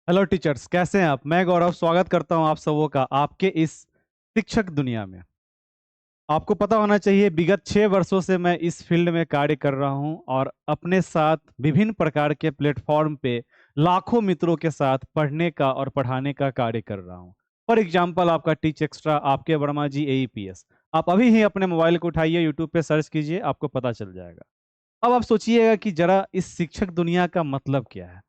Hello teachers, कैसे हैं आप? मैं गौरव स्वागत करता हूं आप सबों का आपके इस शिक्षक दुनिया में। आपको पता होना चाहिए विगत 6 वर्षों से मैं इस फील्ड में कार्य कर रहा हूं और अपने साथ विभिन्न प्रकार के प्लेटफॉर्म पे लाखों मित्रों के साथ पढ़ने का और पढ़ाने का कार्य कर रहा हूं। फॉर एग्जाम्पल आपका टीच एक्स्ट्रा, आपके वर्मा जी AEPS। आप अभी ही अपने मोबाइल को उठाइए, यूट्यूब पे सर्च कीजिए, आपको पता चल जाएगा। अब आप सोचिएगा कि जरा इस शिक्षक दुनिया का मतलब क्या है।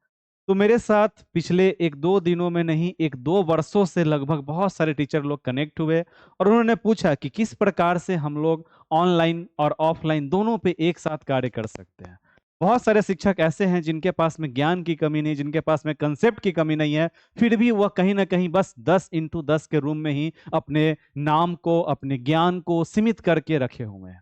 तो मेरे साथ पिछले 1-2 दिनों में नहीं, 1-2 वर्षों से लगभग बहुत सारे टीचर लोग कनेक्ट हुए और उन्होंने पूछा कि किस प्रकार से हम लोग ऑनलाइन और ऑफलाइन दोनों पे एक साथ कार्य कर सकते हैं। बहुत सारे शिक्षक ऐसे हैं जिनके पास में ज्ञान की कमी नहीं, जिनके पास में कंसेप्ट की कमी नहीं है, फिर भी वह कहीं ना कहीं बस 10x10 के रूम में ही अपने नाम को, अपने ज्ञान को सीमित करके रखे हुए हैं।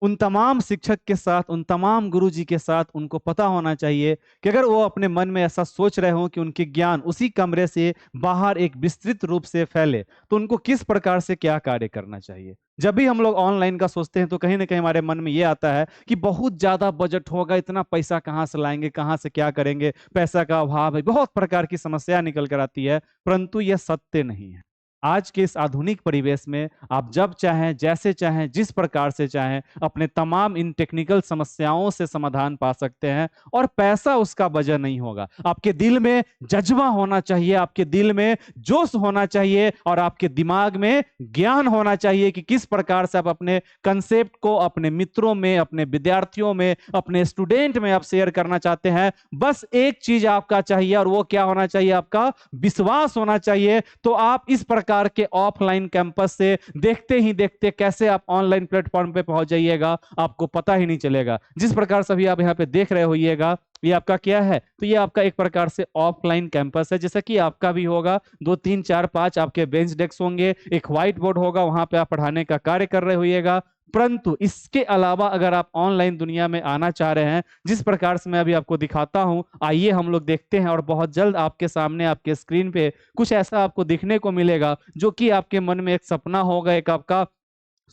उन तमाम शिक्षक के साथ, उन तमाम गुरुजी के साथ उनको पता होना चाहिए कि अगर वो अपने मन में ऐसा सोच रहे हों कि उनके ज्ञान उसी कमरे से बाहर एक विस्तृत रूप से फैले, तो उनको किस प्रकार से क्या कार्य करना चाहिए। जब भी हम लोग ऑनलाइन का सोचते हैं तो कहीं ना कहीं हमारे मन में ये आता है कि बहुत ज्यादा बजट होगा, इतना पैसा कहाँ से लाएंगे, कहाँ से क्या करेंगे, पैसा का अभाव है, बहुत प्रकार की समस्या निकल कर आती है। परंतु यह सत्य नहीं है। आज के इस आधुनिक परिवेश में आप जब चाहें, जैसे चाहें, जिस प्रकार से चाहें, अपने तमाम इन टेक्निकल समस्याओं से समाधान पा सकते हैं और पैसा उसका वजह नहीं होगा। आपके दिल में जज्बा होना चाहिए, आपके दिल में जोश होना चाहिए और आपके दिमाग में ज्ञान होना चाहिए कि किस प्रकार से आप अपने कंसेप्ट को अपने मित्रों में, अपने विद्यार्थियों में, अपने स्टूडेंट में आप शेयर करना चाहते हैं। बस एक चीज आपका चाहिए और वो क्या होना चाहिए? आपका विश्वास होना चाहिए। तो आप इस प्रकार के ऑफलाइन कैंपस से देखते ही देखते कैसे आप ऑनलाइन प्लेटफॉर्म पे पहुंच जाइएगा, आपको पता ही नहीं चलेगा। जिस प्रकार से अभी आप यहाँ पे देख रहे होइएगा, ये आपका क्या है? तो ये आपका एक प्रकार से ऑफलाइन कैंपस है, जैसा कि आपका भी होगा। 2 3 4 5 आपके बेंच डेस्क होंगे, एक व्हाइट बोर्ड होगा, वहां पे आप पढ़ाने का कार्य कर रहे होइएगा। परंतु इसके अलावा अगर आप ऑनलाइन दुनिया में आना चाह रहे हैं, जिस प्रकार से मैं अभी आपको दिखाता हूं, आइए हम लोग देखते हैं और बहुत जल्द आपके सामने, आपके स्क्रीन पे कुछ ऐसा आपको दिखने को मिलेगा जो कि आपके मन में एक सपना होगा, एक आपका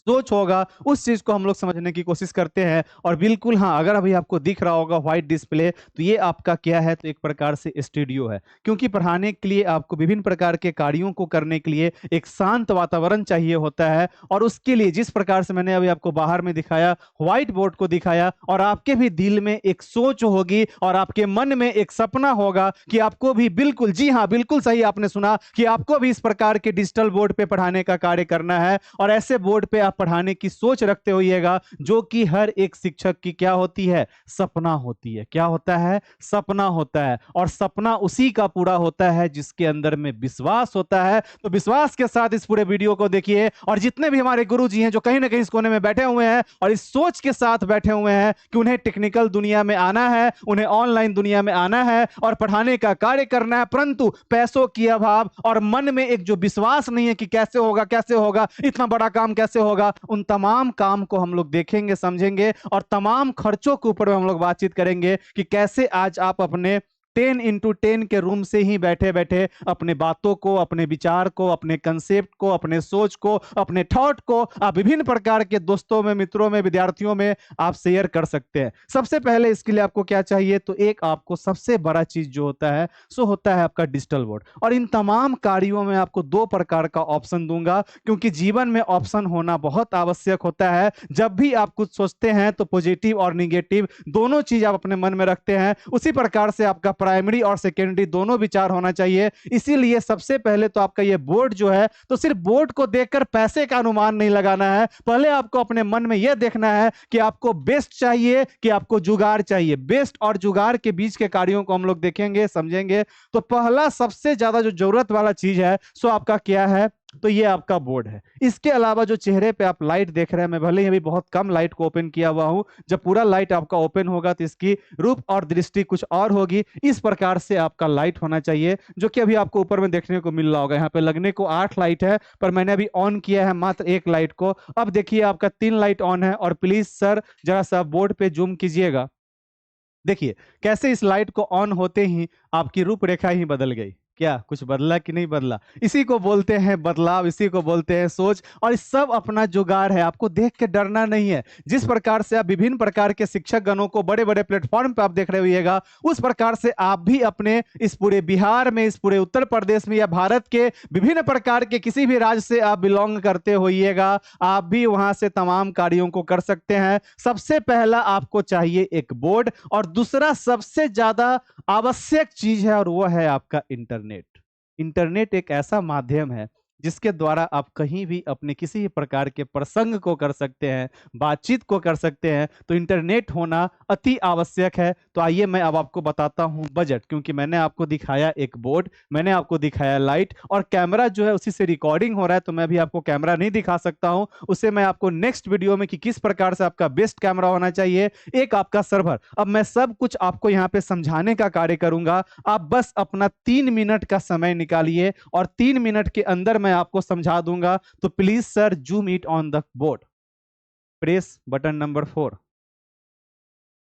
सोच होगा। उस चीज को हम लोग समझने की कोशिश करते हैं। और बिल्कुल हाँ, अगर अभी आपको दिख रहा होगा व्हाइट डिस्प्ले, तो ये आपका क्या है? तो एक प्रकार से स्टूडियो है, क्योंकि पढ़ाने के लिए आपको विभिन्न प्रकार के कार्यों को करने के लिए एक शांत वातावरण चाहिए होता है। और उसके लिए जिस प्रकार से मैंने अभी आपको बाहर में दिखाया, व्हाइट बोर्ड को दिखाया, और आपके भी दिल में एक सोच होगी और आपके मन में एक सपना होगा कि आपको भी, बिल्कुल जी हाँ, बिल्कुल सही आपने सुना, कि आपको भी इस प्रकार के डिजिटल बोर्ड पे पढ़ाने का कार्य करना है। और ऐसे बोर्ड पे आप पढ़ाने की सोच रखते होइएगा, जो कि हर एक शिक्षक की क्या होती है? सपना होती है। क्या होता है? सपना होता है। और सपना उसी का पूरा होता है जिसके अंदर में विश्वास होता है। तो विश्वास के साथ इस पूरे वीडियो को देखिए, और जितने भी हमारे गुरु जी हैं जो कहीं ना कहीं इस कोने में बैठे हुए हैं और इस सोच के साथ बैठे हुए हैं कि उन्हें टेक्निकल दुनिया में आना है, उन्हें ऑनलाइन दुनिया में आना है और पढ़ाने का कार्य करना है, परंतु पैसों की अभाव और मन में एक जो विश्वास नहीं है कि कैसे होगा, कैसे होगा, इतना बड़ा काम कैसे होगा, उन तमाम काम को हम लोग देखेंगे, समझेंगे और तमाम खर्चों के ऊपर हम लोग बातचीत करेंगे कि कैसे आज आप अपने 10x10 के रूम से ही बैठे बैठे अपने बातों को, अपने विचार को, अपने कंसेप्ट को, अपने सोच को, अपने थॉट को आप विभिन्न प्रकार के दोस्तों में, मित्रों में, विद्यार्थियों में आप शेयर कर सकते हैं। सबसे पहले इसके लिए आपको क्या चाहिए? तो एक आपको सबसे बड़ा चीज जो होता है, सो होता है आपका डिजिटल बोर्ड। और इन तमाम कार्यों में आपको 2 प्रकार का ऑप्शन दूंगा, क्योंकि जीवन में ऑप्शन होना बहुत आवश्यक होता है। जब भी आप कुछ सोचते हैं तो पॉजिटिव और निगेटिव दोनों चीज आप अपने मन में रखते हैं, उसी प्रकार से आपका प्राइमरी और सेकेंडरी दोनों विचार होना चाहिए। इसीलिए सबसे पहले तो आपका ये बोर्ड जो है, तो सिर्फ बोर्ड को देखकर पैसे का अनुमान नहीं लगाना है। पहले आपको अपने मन में यह देखना है कि आपको बेस्ट चाहिए कि आपको जुगाड़ चाहिए। बेस्ट और जुगाड़ के बीच के कार्यों को हम लोग देखेंगे, समझेंगे। तो पहला सबसे ज्यादा जो जरूरत वाला चीज है, सो आपका क्या है? तो ये आपका बोर्ड है। इसके अलावा जो चेहरे पे आप लाइट देख रहे हैं, मैं भले ही अभी बहुत कम लाइट को ओपन किया हुआ हूं, जब पूरा लाइट आपका ओपन होगा तो इसकी रूप और दृष्टि कुछ और होगी। इस प्रकार से आपका लाइट होना चाहिए, जो कि अभी आपको ऊपर में देखने को मिल रहा होगा। यहाँ पे लगने को 8 लाइट है, पर मैंने अभी ऑन किया है मात्र एक लाइट को। अब देखिए आपका 3 लाइट ऑन है। और प्लीज सर, जरा सा बोर्ड पे जूम कीजिएगा। देखिए कैसे इस लाइट को ऑन होते ही आपकी रूपरेखा ही बदल गई। क्या कुछ बदला कि नहीं बदला? इसी को बोलते हैं बदलाव, इसी को बोलते हैं सोच, और इस सब अपना जुगाड़ है। आपको देख के डरना नहीं है। जिस प्रकार से आप विभिन्न प्रकार के शिक्षक गणों को बड़े बड़े प्लेटफॉर्म पे आप देख रहे होइएगा, उस प्रकार से आप भी अपने इस पूरे बिहार में, इस पूरे उत्तर प्रदेश में या भारत के विभिन्न प्रकार के किसी भी राज्य से आप बिलोंग करते होइएगा, आप भी वहां से तमाम कार्यों को कर सकते हैं। सबसे पहला आपको चाहिए एक बोर्ड, और दूसरा सबसे ज्यादा आवश्यक चीज है, और वो है आपका इंटरनेट। इंटरनेट एक ऐसा माध्यम है जिसके द्वारा आप कहीं भी अपने किसी भी प्रकार के प्रसंग को कर सकते हैं, बातचीत को कर सकते हैं। तो इंटरनेट होना अति आवश्यक है। तो आइए मैं अब आपको बताता हूं बजट, क्योंकि मैंने आपको दिखाया एक बोर्ड, मैंने आपको दिखाया लाइट, और कैमरा जो है उसी से रिकॉर्डिंग हो रहा है, तो मैं भी आपको कैमरा नहीं दिखा सकता हूं। उसे मैं आपको नेक्स्ट वीडियो में कि किस प्रकार से आपका बेस्ट कैमरा होना चाहिए, एक आपका सर्वर, अब मैं सब कुछ आपको यहाँ पे समझाने का कार्य करूंगा। आप बस अपना 3 मिनट का समय निकालिए, और 3 मिनट के अंदर मैं आपको समझा दूंगा। तो please sir zoom it on the board, press button number 4।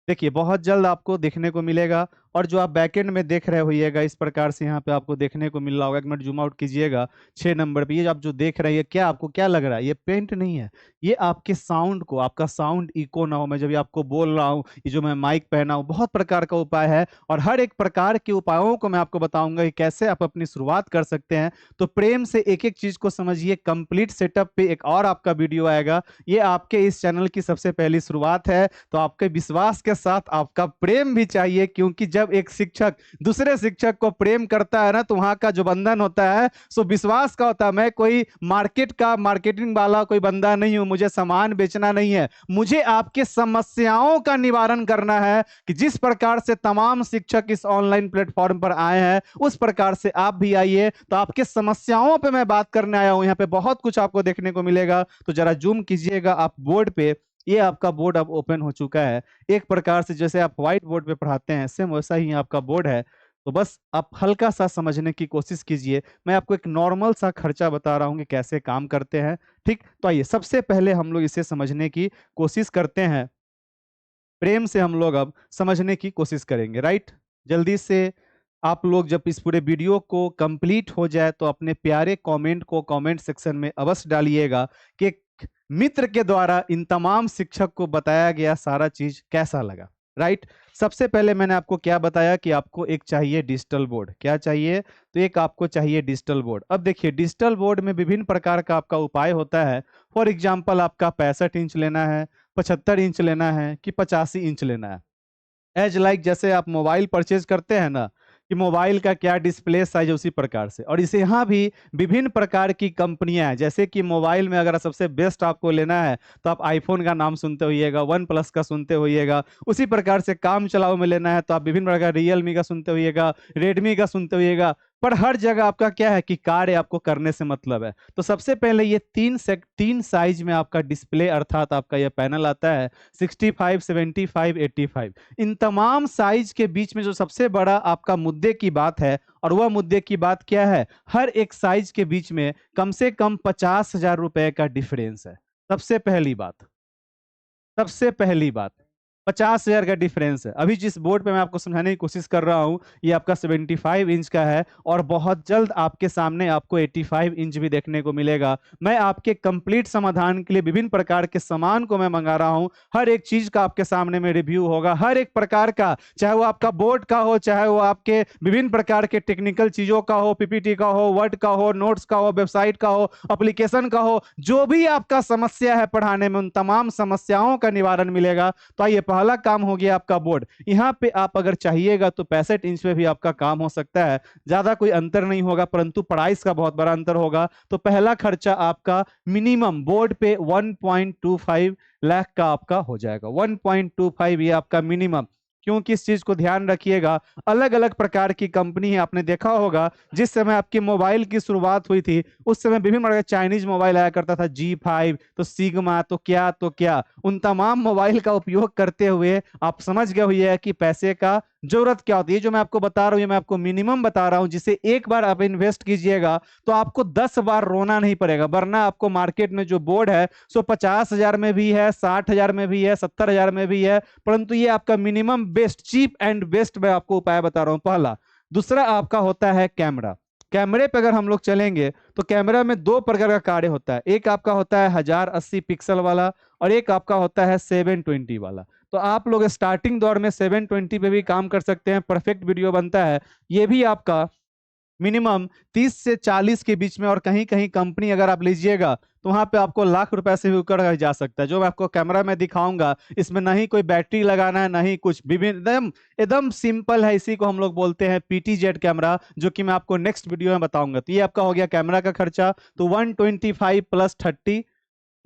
देखिए बहुत जल्द आपको देखने को मिलेगा, और जो आप बैकएंड में देख रहे होइएगा इस प्रकार से यहाँ पे आपको देखने को मिल रहा होगा। एक मिनट जूम आउट कीजिएगा 6 नंबर पे। ये आप जो देख रहे हैं, क्या आपको क्या लग रहा है? ये पेंट नहीं है, ये आपके साउंड को, आपका साउंड इको ना हो मैं जब आपको बोल रहा हूँ। ये जो मैं माइक पहना हूँ, बहुत प्रकार का उपाय है, और हर एक प्रकार के उपायों को मैं आपको बताऊंगा कि कैसे आप अपनी शुरुआत कर सकते हैं। तो प्रेम से एक एक चीज को समझिए। कंप्लीट सेटअप पे एक और आपका वीडियो आएगा, ये आपके इस चैनल की सबसे पहली शुरुआत है। तो आपके विश्वास के साथ आपका प्रेम भी चाहिए, क्योंकि जब एक शिक्षक दूसरे शिक्षक को प्रेम करता है ना, तो वहां का जो बंधन होता है सो विश्वास का होता है। मैं कोई मार्केट का मार्केटिंग वाला कोई बंदा नहीं हूं, मुझे सामान बेचना नहीं है, मुझे आपके समस्याओं का निवारण करना है। कि जिस प्रकार से तमाम शिक्षक इस ऑनलाइन प्लेटफॉर्म पर आए हैं, उस प्रकार से आप भी आइए। तो आपके समस्याओं पे मैं बात करने आया हूं। यहाँ पे बहुत कुछ आपको देखने को मिलेगा। तो जरा जूम कीजिएगा आप बोर्ड पे। ये आपका बोर्ड अब ओपन हो चुका है। एक प्रकार से जैसे आप व्हाइट बोर्ड पे पढ़ाते हैं, सेम वैसा ही आपका बोर्ड है। तो बस आप हल्का सा समझने की कोशिश कीजिए। मैं आपको एक नॉर्मल सा खर्चा बता रहा हूं कि कैसे काम करते हैं, ठीक? तो आइए सबसे पहले हम लोग इसे समझने की कोशिश करते हैं। प्रेम से हम लोग अब समझने की कोशिश करेंगे, राइट? जल्दी से आप लोग जब इस पूरे वीडियो को कंप्लीट हो जाए तो अपने प्यारे कमेंट को कमेंट सेक्शन में अवश्य डालिएगा कि एक मित्र के द्वारा इन तमाम शिक्षक को बताया गया सारा चीज कैसा लगा, राइट? सबसे पहले मैंने आपको क्या बताया कि आपको एक चाहिए डिजिटल बोर्ड। क्या चाहिए? तो एक आपको चाहिए डिजिटल बोर्ड। अब देखिए डिजिटल बोर्ड में विभिन्न प्रकार का आपका उपाय होता है। फॉर एग्जाम्पल आपका 65 इंच लेना है, 75 इंच लेना है, कि 85 इंच लेना है। एज लाइक जैसे आप मोबाइल परचेज करते हैं ना, कि मोबाइल का क्या डिस्प्ले साइज है, उसी प्रकार से। और इसे यहाँ भी विभिन्न प्रकार की कंपनियां हैं। जैसे कि मोबाइल में अगर सबसे बेस्ट आपको लेना है तो आप आईफोन का नाम सुनते होइएगा, वन प्लस का सुनते होइएगा। उसी प्रकार से काम चलाओ में लेना है तो आप विभिन्न प्रकार रियलमी का सुनते होइएगा, रेडमी का सुनते होइएगा। पर हर जगह आपका क्या है कि कार्य आपको करने से मतलब है। तो सबसे पहले ये तीन साइज में आपका डिस्प्ले अर्थात आपका ये पैनल आता है, 65, 75, 85। इन तमाम साइज के बीच में जो सबसे बड़ा आपका मुद्दे की बात है, और वह मुद्दे की बात क्या है? हर एक साइज के बीच में कम से कम 50,000 रुपए का डिफरेंस है। सबसे पहली बात, सबसे पहली बात 50,000 का डिफरेंस है। अभी जिस बोर्ड पे मैं आपको समझाने की कोशिश कर रहा हूं, ये आपका 75 इंच का है, और बहुत जल्द आपके सामने आपको 85 इंच भी देखने को मिलेगा। मैं आपके कंप्लीट समाधान के लिए विभिन्न प्रकार के सामान को मैं मंगा रहा हूं। हर एक चीज का आपके सामने में रिव्यू होगा, हर एक प्रकार का, चाहे वो आपका बोर्ड का हो, चाहे वो आपके विभिन्न प्रकार के टेक्निकल चीजों का हो, पीपीटी का हो, वर्ड का हो, नोट्स का हो, वेबसाइट का हो, एप्लीकेशन का हो, जो भी आपका समस्या है पढ़ाने में, उन तमाम समस्याओं का निवारण मिलेगा। तो आइए पहला काम हो गया आपका बोर्ड। यहां पे आप अगर चाहिएगा तो 65 इंच में भी आपका काम हो सकता है। ज्यादा कोई अंतर नहीं होगा, परंतु प्राइस का बहुत बड़ा अंतर होगा। तो पहला खर्चा आपका मिनिमम बोर्ड पे 1.25 लाख का आपका हो जाएगा। 1.25 ये आपका मिनिमम। क्योंकि इस चीज को ध्यान रखिएगा, अलग अलग प्रकार की कंपनी है। आपने देखा होगा जिस समय आपकी मोबाइल की शुरुआत हुई थी, उस समय विभिन्न प्रकार के चाइनीज मोबाइल आया करता था, G5, तो सिग्मा, तो क्या उन तमाम मोबाइल का उपयोग करते हुए आप समझ गए हुए कि पैसे का जरूरत क्या होती है। जो मैं आपको बता रहा हूं, ये मैं आपको मिनिमम बता रहा हूं, जिसे एक बार आप इन्वेस्ट कीजिएगा तो आपको 10 बार रोना नहीं पड़ेगा। वरना आपको मार्केट में जो बोर्ड है सो 50,000 में भी है, 60,000 में भी है, 70,000 में भी है, परंतु ये आपका minimum best, cheap and best मैं आपको उपाय बता रहा हूं, पहला। दूसरा आपका होता है कैमरा। कैमरे पे अगर हम लोग चलेंगे तो कैमरा में दो प्रकार का कार्य होता है। एक आपका होता है 1080 पिक्सल वाला और एक आपका होता है 720 वाला। तो आप लोग स्टार्टिंग दौर में 720 पे भी काम कर सकते हैं, परफेक्ट वीडियो बनता है। ये भी आपका मिनिमम 30 से 40 के बीच में, और कहीं कहीं कंपनी अगर आप लीजिएगा तो वहां पे आपको लाख रुपए से भी ऊपर जा सकता है। जो मैं आपको कैमरा में दिखाऊंगा, इसमें ना ही कोई बैटरी लगाना है, ना ही कुछ, विभिन्न एकदम एकदम सिंपल है। इसी को हम लोग बोलते हैं PTZ कैमरा, जो कि मैं आपको नेक्स्ट वीडियो में बताऊंगा। तो ये आपका हो गया कैमरा का खर्चा। तो 125 प्लस 30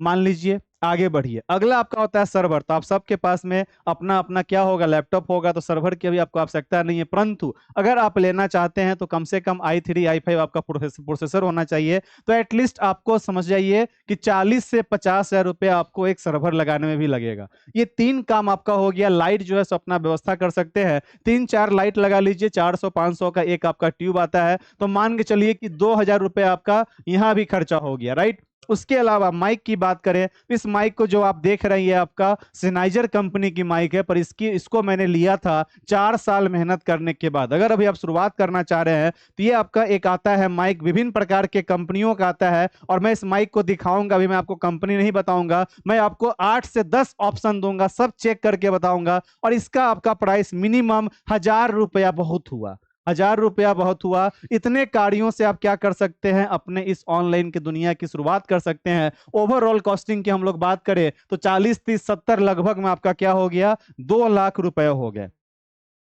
मान लीजिए। आगे बढ़िए, अगला आपका होता है सर्वर। तो आप सबके पास में अपना अपना क्या होगा, लैपटॉप होगा, तो सर्वर की अभी आपको आवश्यकता नहीं है। परंतु अगर आप लेना चाहते हैं तो कम से कम i3 i5 आपका प्रोसेसर होना चाहिए। तो एटलीस्ट आपको समझ जाइए कि 40 से 50 हजार रुपये आपको एक सर्वर लगाने में भी लगेगा। ये तीन काम आपका हो गया। लाइट जो है सो अपना व्यवस्था कर सकते हैं, 3-4 लाइट लगा लीजिए, 400-500 का एक आपका ट्यूब आता है। तो मान के चलिए कि 2000 रुपये आपका यहाँ भी खर्चा हो गया, राइट। उसके अलावा माइक की बात करें, इस माइक को जो आप देख रहे हैं, ये आपका Sennheiser कंपनी की माइक है, पर इसको मैंने लिया था 4 साल मेहनत करने के बाद। अगर अभी आप शुरुआत करना चाह रहे हैं तो ये आपका एक आता है माइक, विभिन्न प्रकार के कंपनियों का आता है, और मैं इस माइक को दिखाऊंगा। अभी मैं आपको कंपनी नहीं बताऊंगा, मैं आपको 8 से 10 ऑप्शन दूंगा, सब चेक करके बताऊंगा। और इसका आपका प्राइस मिनिमम 1000 रुपया बहुत हुआ। 1000 रुपया बहुत हुआ। इतने कार्यों से आप क्या कर सकते हैं, अपने इस ऑनलाइन की दुनिया की शुरुआत कर सकते हैं। ओवरऑल कॉस्टिंग की हम लोग बात करें तो 40-30-70 लगभग में आपका क्या हो गया, 2 लाख रुपए हो गए।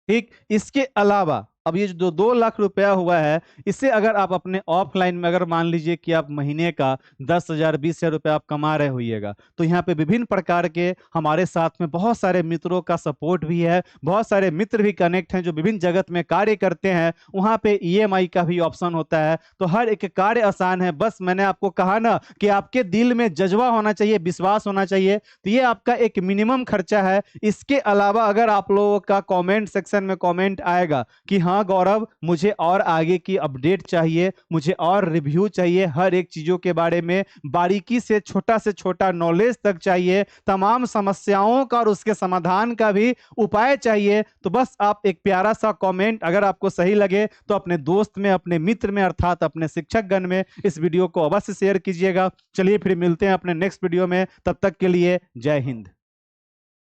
ठीक, इसके अलावा अब ये जो 2 लाख रुपया हुआ है, इसे अगर आप अपने ऑफलाइन में, अगर मान लीजिए कि आप महीने का 10,000 20,000 रुपया आप कमा रहे होइएगा, तो यहाँ पे विभिन्न प्रकार के हमारे साथ में बहुत सारे मित्रों का सपोर्ट भी है, बहुत सारे मित्र भी कनेक्ट हैं जो विभिन्न जगत में कार्य करते हैं। वहाँ पे EMI का भी ऑप्शन होता है। तो हर एक कार्य आसान है। बस मैंने आपको कहा ना कि आपके दिल में जज्बा होना चाहिए, विश्वास होना चाहिए। तो ये आपका एक मिनिमम खर्चा है। इसके अलावा अगर आप लोगों का कमेंट सेक्शन में कमेंट आएगा कि हाँ गौरव, मुझे और आगे की अपडेट चाहिए, मुझे और रिव्यू चाहिए, हर एक चीजों के बारे में बारीकी से छोटा नॉलेज तक चाहिए, तमाम समस्याओं का और उसके समाधान का भी उपाय चाहिए, तो बस आप एक प्यारा सा कमेंट, अगर आपको सही लगे तो अपने दोस्त में, अपने मित्र में, अर्थात अपने शिक्षक गण में इस वीडियो को अवश्य शेयर कीजिएगा। चलिए फिर मिलते हैं अपने नेक्स्ट वीडियो में, तब तक के लिए जय हिंद।